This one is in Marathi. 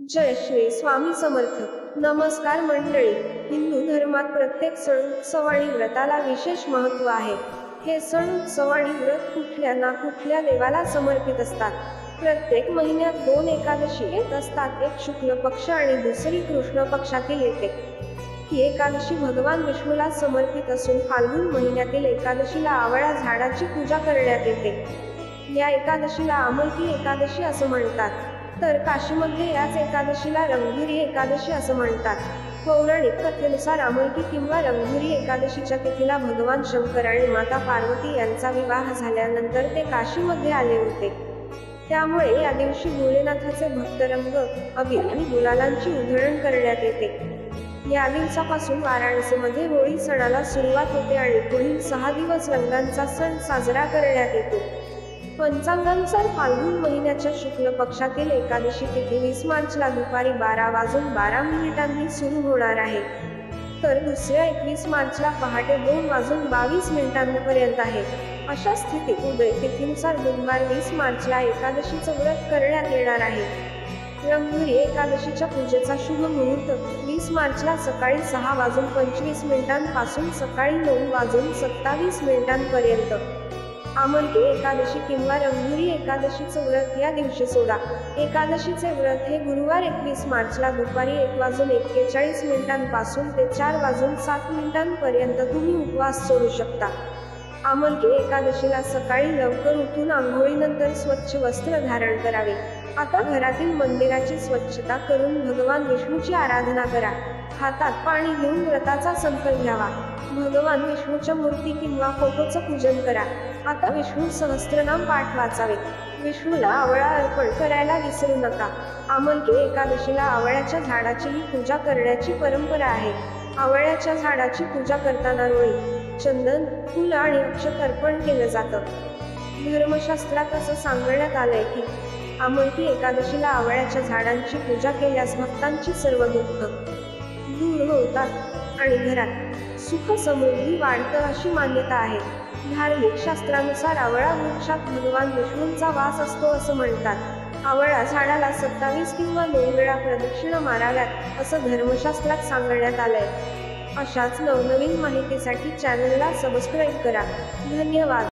जय श्री स्वामी समर्थ। नमस्कार मंडळी, हिंदू धर्मात प्रत्येक सण उत्सव आणि व्रताला विशेष महत्त्व आहे। हे सण उत्सव आणि व्रत कुठल्या ना कुठल्या देवाला समर्पित असतात। प्रत्येक महिन्यात दोन एकादशी येत असतात, एक शुक्ल पक्ष आणि दुसरी कृष्ण पक्षातील येते। ही एकादशी भगवान विष्णूला समर्पित असून फाल्गुन महिन्यातील एकादशीला आवळा झाडाची पूजा करण्यात येते। या एकादशीला आमलकी एकादशी असं म्हणतात, तर काशीमध्ये याच एकादशीला रंगभरी एकादशी असं म्हणतात। पौराणिक कथेनुसार आमलकी किंवा रंगभरी एकादशीच्या तिथीला भगवान शंकर आणि माता पार्वती यांचा विवाह झाल्यानंतर ते काशीमध्ये आले होते। त्यामुळे या दिवशी भोलेनाथाचे भक्त रंग, अबीर आणि गुलालांची उधळण करण्यात येते। या दिवसापासून वाराणसीमध्ये होळी सणाला सुरुवात होते आणि पुढील 6 दिवस रंगांचा सण साजरा करण्यात येतो। पंचांगानुसार फाल्गुन महिन्याच्या शुक्ल पक्षातील एकादशी तिथी 20 मार्चला दुपारी 12:12 सुरू होणार आहे, तर दुसऱ्या 21 मार्चला पहाटे 2:22 आहे। अशा स्थितीत उदय तिथीनुसार बुधवार 20 मार्चला एकादशीचं व्रत करण्यात येणार आहे। रंगभरी एकादशीच्या पूजेचा शुभ मुहूर्त 20 मार्चला सकाळी 6:25 पासून सकाळी 9:27 आमलकी एकादशी किंवा रंगभरी एकादशीचं व्रत या दिवशी सोडा। एकादशीचे व्रत हे गुरुवार 21 मार्चला दुपारी 1:41 पासून ते 4:07 तुम्ही उपवास सोडू शकता। आमलकी एकादशीला सकाळी लवकर उठून आंघोळीनंतर स्वच्छ वस्त्र धारण करावे। आता घरातील मंदिराची स्वच्छता करून भगवान विष्णूची आराधना करा। हातात पाणी घेऊन व्रताचा संकल्प घ्यावा। भगवान विष्णूच्या मूर्ती किंवा फोटोचं पूजन करा। आता विष्णू सहस्त्रनाम पाठ वाचावे। विष्णूला आवळा अर्पण करायला विसरू नका। आमलकी एकादशीला आवळ्याच्या झाडाचीही पूजा करण्याची परंपरा आहे। आवळ्याच्या झाडाची पूजा करताना रोळी, चंदन, फूल आणि अक्षत अर्पण केलं जातं। धर्मशास्त्रात असं सांगण्यात आलंय की आमलकी एकादशीला आवळ्याच्या झाडांची पूजा केल्यास भक्तांची सर्व दुःख दूर होतात आणि घरात सुख समृद्धी वाढतं अशी मान्यता आहे। धार्मिक शास्त्रानुसार आवळा वृक्षात भगवान विष्णूंचा वास असतो असं म्हणतात। आवळा झाडाला 27 किंवा 9 वेळा प्रदक्षिणा माराव्यात असं धर्मशास्त्रात सांगण्यात आलंय। अशाच नवनवीन माहितीसाठी चॅनलला सबस्क्राईब करा। धन्यवाद।